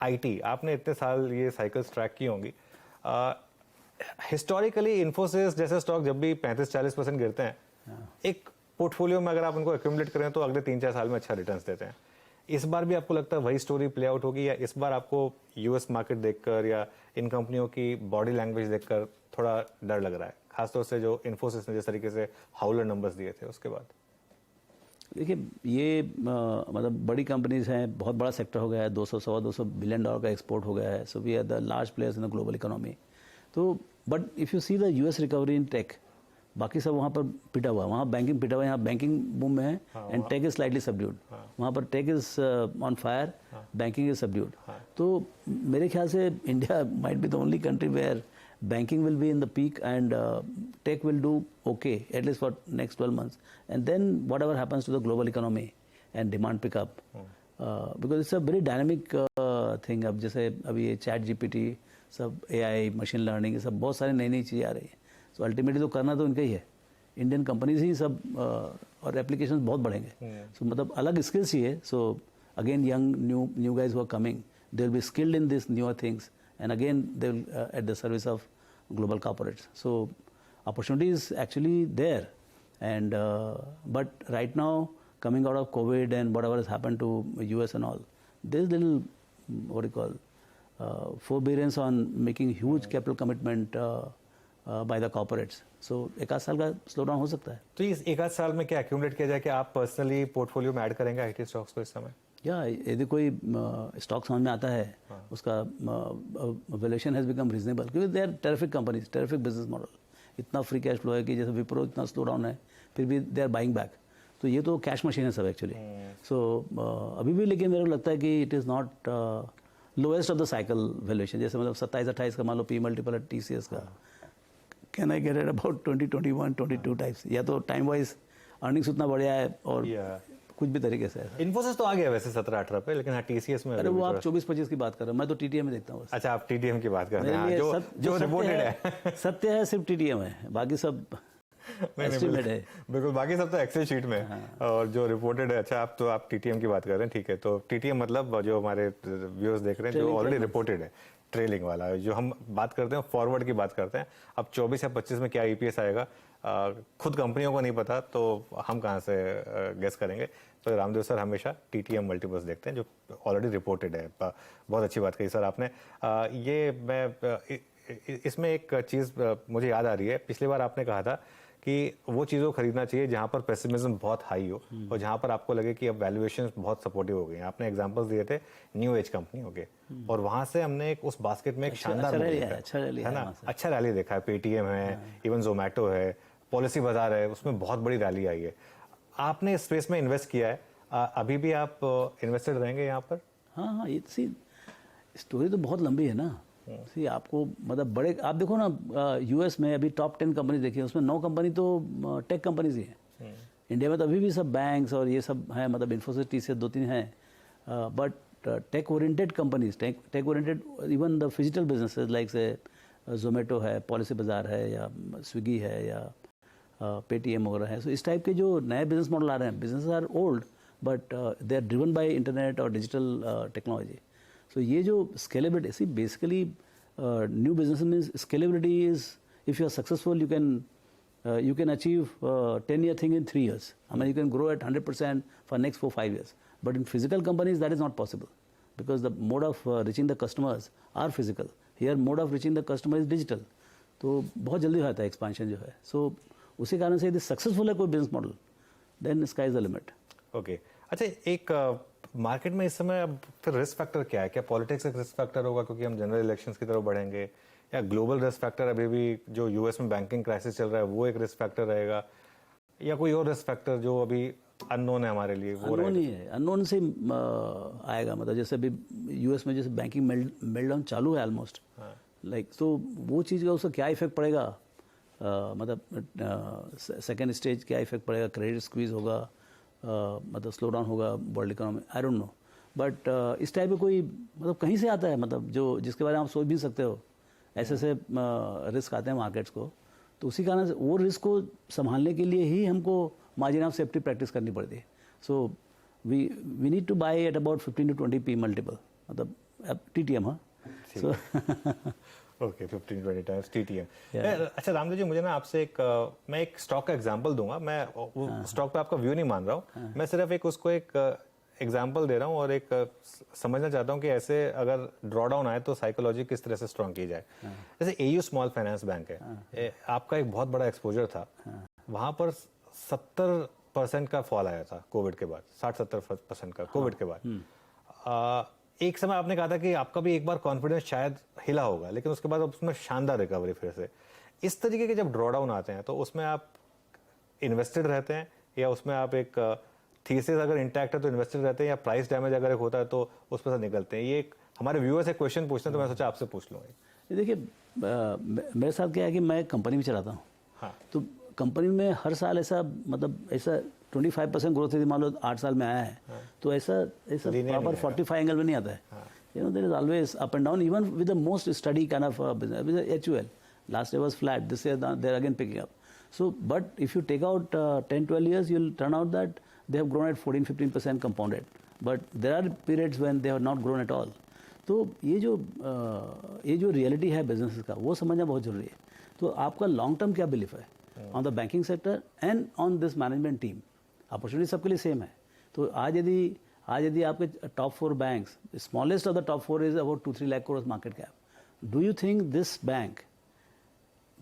IT, आपने इतने साल ये साइकिल्स ट्रैक की होंगी, हिस्टोरिकली इन्फोसिस जैसे स्टॉक जब भी 35-40% गिरते हैं, एक पोर्टफोलियो में अगर आप उनको एक्यूमुलेट करें तो अगले 3-4 साल में अच्छा रिटर्न्स देते हैं। इस बार भी आपको लगता है वही स्टोरी प्ले आउट होगी, या इस बार आपको यूएस मार्केट देखकर या इन कंपनियों की बॉडी लैंग्वेज देखकर थोड़ा डर लग रहा है, खासतौर से जो इन्फोसिस ने जिस तरीके से हाउलर नंबर्स दिए थे उसके बाद? देखिए, ये मतलब बड़ी कंपनीज हैं, बहुत बड़ा सेक्टर हो गया है, 200-200 बिलियन डॉलर का एक्सपोर्ट हो गया है, so we are the large players in the global economy. तो but if you see the US recovery in tech, बाकी सब वहाँ पर पिटा हुआ, वहाँ बैंकिंग पिटा हुआ है, यहाँ बैंकिंग बूम में है, and tech is slightly subdued. वहाँ पर tech is on fire, banking is subdued. तो मेरे ख्याल से India might be the only country where banking will be in the peak and tech will do okay at least for next 12 months, and then whatever happens to the global economy and demand pick up, because it's a very dynamic thing। अब जैसे अभी ये chat GPT, सब AI, machine learning, ये सब बहुत सारी नई नई चीज़ें आ रही हैं। सो अल्टीमेटली तो करना तो इनका ही है, इंडियन कंपनीज ही सब, और एप्लीकेशंस बहुत बढ़ेंगे। सो मतलब अलग स्किल्स ही है। So again young new guys who are coming, they will be skilled in this newer things, and again they will at the service of global corporates. So opportunity is actually there, and but right now, coming out of COVID and whatever has happened to US and all, there is little what do you call forbearance on making huge capital commitment by the corporates. So एक आध साल का slow down हो सकता है। तो इस एक आध साल में क्या एक्यूमुलेट किया जाए कि आप पर्सनली पोर्टफोलियो में ऐड करेंगे आईटी स्टॉक्स को इस समय? या यदि कोई स्टॉक समझ में आता है, उसका वैल्यूएशन हैज़ बिकम रीजनेबल, क्योंकि they are terrific companies, terrific business model, इतना फ्री कैश फ्लो है कि जैसे विप्रो इतना स्लो डाउन है फिर भी दे आर बाइंग बैक। तो ये तो कैश मशीन है सब एक्चुअली। सो अभी भी लेकिन मेरे को लगता है कि it is not lowest of the cycle valuation. जैसे मतलब 27-28 का मान लो पी मल्टीपल है TCS का, can I get it about 20-21-22 types, या तो टाइम वाइज अर्निंग्स उतना बढ़िया है और कुछ भी तरीके से। इन्फोसिस तो आ गया वैसे 17-18 पे, लेकिन हाँ TCS में। अरे वो आप 24-25 की बात कर रहे हो, मैं तो TTM में देखता हूँ। अच्छा, आप TTM की बात कर रहे हैं, जो रिपोर्टेड है। सत्य है सिर्फ TTM है, बाकी सब एस्टिमेट है। बिल्कुल, बाकी सब तो एक्सेल शीट में है, और जो रिपोर्टेड है। अच्छा, आप TTM की बात कर रहे हैं, ठीक है। तो TTM मतलब जो हमारे व्यूअर्स देख रहे हैं, जो ऑलरेडी रिपोर्टेड है, ट्रेलिंग वाला जो हम बात करते हैं, फॉरवर्ड की बात करते हैं। अब 24 या 25 में क्या EPS आएगा खुद कंपनियों को नहीं पता, तो हम कहाँ से गेस करेंगे। तो रामदेव सर हमेशा TTM मल्टीपल्स देखते हैं जो ऑलरेडी रिपोर्टेड है। बहुत अच्छी बात कही सर आपने। ये मैं इसमें एक चीज़ मुझे याद आ रही है, पिछली बार आपने कहा था कि वो चीज़ों को खरीदना चाहिए जहाँ पर पेसिमिज्म बहुत हाई हो और जहाँ पर आपको लगे कि अब वैल्यूएशन बहुत सपोर्टिव हो गई हैं। आपने एग्जांपल्स दिए थे न्यू एज कंपनियों के, और वहाँ से हमने एक उस बास्केट में एक शानदार है ना, अच्छा रैली देखा है। पेटीएम है, इवन जोमेटो है, पॉलिसी बाजार है, उसमें बहुत बड़ी रैली आई है। आपने इस स्पेस में इन्वेस्ट किया है, अभी भी आप इन्वेस्टेड रहेंगे यहाँ पर? हाँ, ये स्टोरी तो बहुत लंबी है ना। सी आपको मतलब बड़े, आप देखो ना US में अभी टॉप 10 कंपनी देखिए, उसमें 9 कंपनी तो टेक कंपनीज ही हैं। इंडिया में तो अभी भी सब बैंक्स और ये सब हैं, मतलब इन्फोसिस TCS 2-3 हैं, but tech oriented companies, tech oriented, even the physical businesses like say Zomato है, पॉलिसी बाजार है, या स्विगी है, या पेटीएम वगैरह है। सो इस टाइप के जो नए बिजनेस मॉडल आ रहे हैं, business are old but they are driven by internet और डिजिटल टेक्नोलॉजी। सो ये जो scalability, see basically new business means scalability is, if you are successful you can achieve 10-year thing in 3 years. I mean, you can grow at 100% for next 4-5 years. But in physical companies, that is not possible because the mode of reaching the customers are physical. Here, mode of reaching the customer is digital. तो बहुत जल्दी होता है expansion जो है। सो उसी कारण से यदि सक्सेसफुल है कोई business model, then sky is the limit. Okay, अच्छा, एक मार्केट में इस समय अब फिर रिस्क फैक्टर क्या है? क्या पॉलिटिक्स एक रिस्क फैक्टर होगा क्योंकि हम जनरल इलेक्शंस की तरफ बढ़ेंगे, या ग्लोबल रिस्क फैक्टर अभी भी जो US में बैंकिंग क्राइसिस चल रहा है वो एक रिस्क फैक्टर रहेगा, या कोई और रिस्क फैक्टर जो अभी अननोन है हमारे लिए? वो अननोन ही है, अननोन से आएगा। मतलब जैसे अभी US में जैसे बैंकिंग मेल्टडाउन चालू है ऑलमोस्ट, लाइक, तो वो चीज़ का उसका क्या इफेक्ट पड़ेगा, मतलब सेकेंड स्टेज क्या इफेक्ट पड़ेगा, क्रेडिट स्क्वीज होगा, मतलब स्लो डाउन होगा world economy, I don't know. But इस टाइप में कोई मतलब कहीं से आता है, मतलब जो जिसके बारे में आप सोच भी सकते हो, ऐसे रिस्क आते हैं मार्केट्स को। तो उसी कारण से वो रिस्क को संभालने के लिए ही हमको मार्जिन ऑफ सेफ्टी प्रैक्टिस करनी पड़ती है। So we need to buy at about 15 to 20 P multiple, मतलब TTM, हाँ. So okay 15-20 times TTM. अच्छा रामदेव जी, मुझे ना आपसे मैं एक स्टॉक का एग्जांपल दूंगा. मैं वो स्टॉक पे आपका व्यू नहीं मान रहा हूँ. मैं सिर्फ उसको एक एग्जांपल दे रहा हूँ और समझना चाहता हूँ कि ऐसे अगर ड्रॉडाउन आए तो साइकोलॉजी किस तरह से स्ट्रॉन्ग की जाए. जैसे AU स्मॉल फाइनेंस बैंक है, आपका एक बहुत बड़ा एक्सपोजर था. वहां पर 70% का फॉल आया था कोविड के बाद, 60-70% का कोविड के बाद. एक समय आपने कहा था कि आपका भी एक बार कॉन्फिडेंस शायद हिला होगा, लेकिन उसके बाद उसमें शानदार रिकवरी फिर से. इस तरीके के जब ड्रॉडाउन आते हैं तो उसमें आप इन्वेस्टेड रहते हैं या उसमें आप एक थीसिस अगर इंटैक्ट है तो इन्वेस्टेड रहते हैं, या प्राइस डैमेज अगर एक होता है तो उसमें से निकलते हैं? ये हमारे व्यूअर्स एक क्वेश्चन पूछते हैं तो मैं सोचा आपसे पूछ लूँ. देखिए, मेरे साथ क्या है कि मैं कंपनी में चलाता हूँ. हाँ. तो कंपनी में हर साल ऐसा 25% ग्रोथ यदि मान लो 8 साल में आया है, तो ऐसा प्रॉपर 45 एंगल में नहीं आता है. There is always up and down, even with the most study kind of business. With HUL last year was flat, this year they are again picking up. So, but if you take out 10-12 years, you'll turn out that they have grown at 14-15% compounded. But there are periods when they have not grown at all. तो ये जो reality है business का, वो समझना बहुत जरूरी है. तो आपका लॉन्ग टर्म क्या बिलीफ है on the banking sector and on this management team? Opportunity सबके लिए सेम है. तो आज यदि आपके top 4 banks, smallest of the top 4 is about 2-3 lakh crore market cap. Do you think this bank,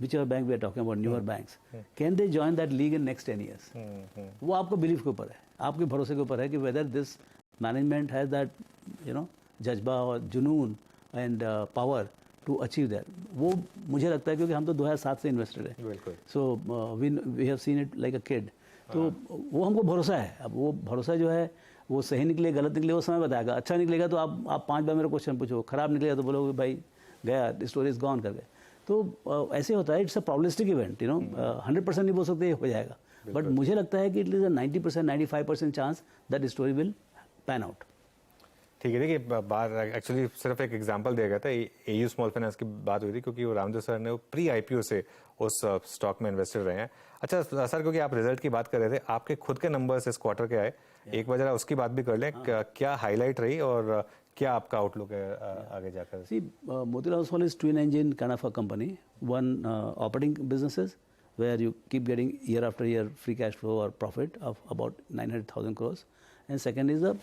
whichever bank we are talking about, newer banks, can they join that league in next 10 years? वो आपको belief के ऊपर है, आपके भरोसे के ऊपर है कि whether this management has that जज्बा और जुनून and power to achieve that. वो मुझे लगता है क्योंकि हम तो 2007 से इन्वेस्टेड है. बिल्कुल. So we have seen it like a kid. तो वो हमको भरोसा है. अब वो भरोसा जो है वो सही निकले गलत निकले वो समय बताएगा. अच्छा निकलेगा तो आप 5 बार मेरे क्वेश्चन पूछो, खराब निकलेगा तो बोलोगे भाई गया, स्टोरी इज गॉन करके. तो ऐसे होता है. इट्स अ प्रॉब्लिस्टिक इवेंट, 100% नहीं बोल सकते हो जाएगा, बट मुझे लगता है कि it is a 90%, 95% chance that story will pan out. ठीक है. देखिए, बार एक्चुअली सिर्फ एक एग्जांपल दिया गया था. AU स्मॉल फाइनेंस की बात हुई थी क्योंकि वो रामदेव सर ने प्री IPO से उस स्टॉक में इन्वेस्टेड रहे हैं. अच्छा सर, क्योंकि आप रिजल्ट की बात कर रहे थे, आपके खुद के नंबर्स इस क्वार्टर के आए, एक बार जरा उसकी बात भी कर लें. क्या हाईलाइट रही और क्या आपका आउटलुक है आगे जाकर? See, Motilal Oswal is twin engine kind of a company. One operating businesses where you keep getting year after year free cash flow or profit of about 900,000 crores, and second is a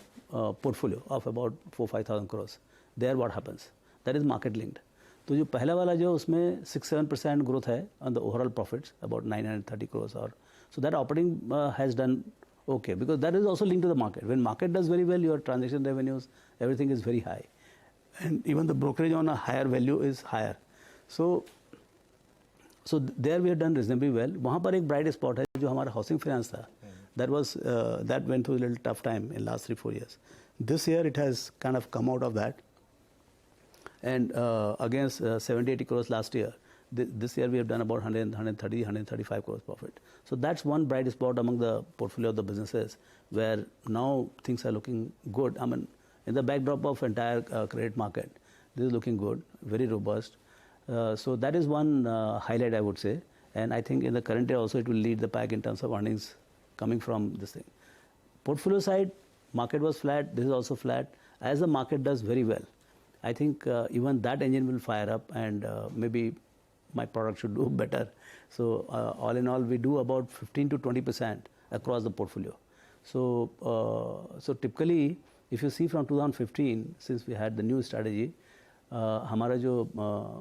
portfolio of about 4-5,000 crores. There what happens? That is market linked. तो जो पहला वाला जो उसमें 6-7% growth है on the overall profits about 930 crores, or so that operating has done okay, because that is also linked to the market. When market does very well, your transaction revenues, everything is very high, and even the brokerage on a higher value is higher. So there we have done reasonably well. वहाँ पर एक bright spot है जो हमारा housing finance था. That went through a little tough time in last 3-4 years. This year it has kind of come out of that, and against 70-80 crores last year. This year we have done about 130-135 crores profit. So that's one bright spot among the portfolio of the businesses where now things are looking good. I mean, in the backdrop of entire credit market, this is looking good, very robust. So that is one highlight I would say, and I think in the current year also it will lead the pack in terms of earnings coming from this thing. Portfolio side, market was flat. This is also flat. As the market does very well, I think even that engine will fire up, and maybe my product should do better. So all in all, we do about 15-20% across the portfolio. So typically, if you see from 2015, since we had the new strategy, हमारा जो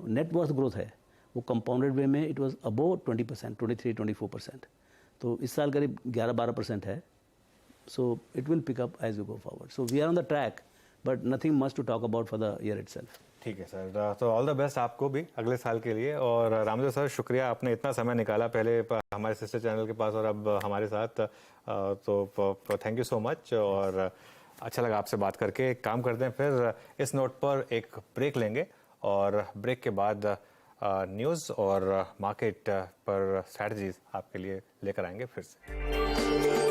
net worth growth है वो compounded way में it was above 20%, 23-24%. तो इस साल करीब 11-12% है. So it will pick up as we go forward. So we are on the track, but nothing much to talk about for the year itself. ठीक है सर. तो all the best आपको भी अगले साल के लिए. और रामदेव सर, शुक्रिया, आपने इतना समय निकाला पहले हमारे सिस्टर चैनल के पास और अब हमारे साथ. तो थैंक यू सो मच, और अच्छा लगा आपसे बात करके. एक काम करते हैं फिर इस नोट पर एक ब्रेक लेंगे, और ब्रेक के बाद न्यूज़ और मार्केट पर स्ट्रैटेजीज आपके लिए लेकर आएंगे फिर से.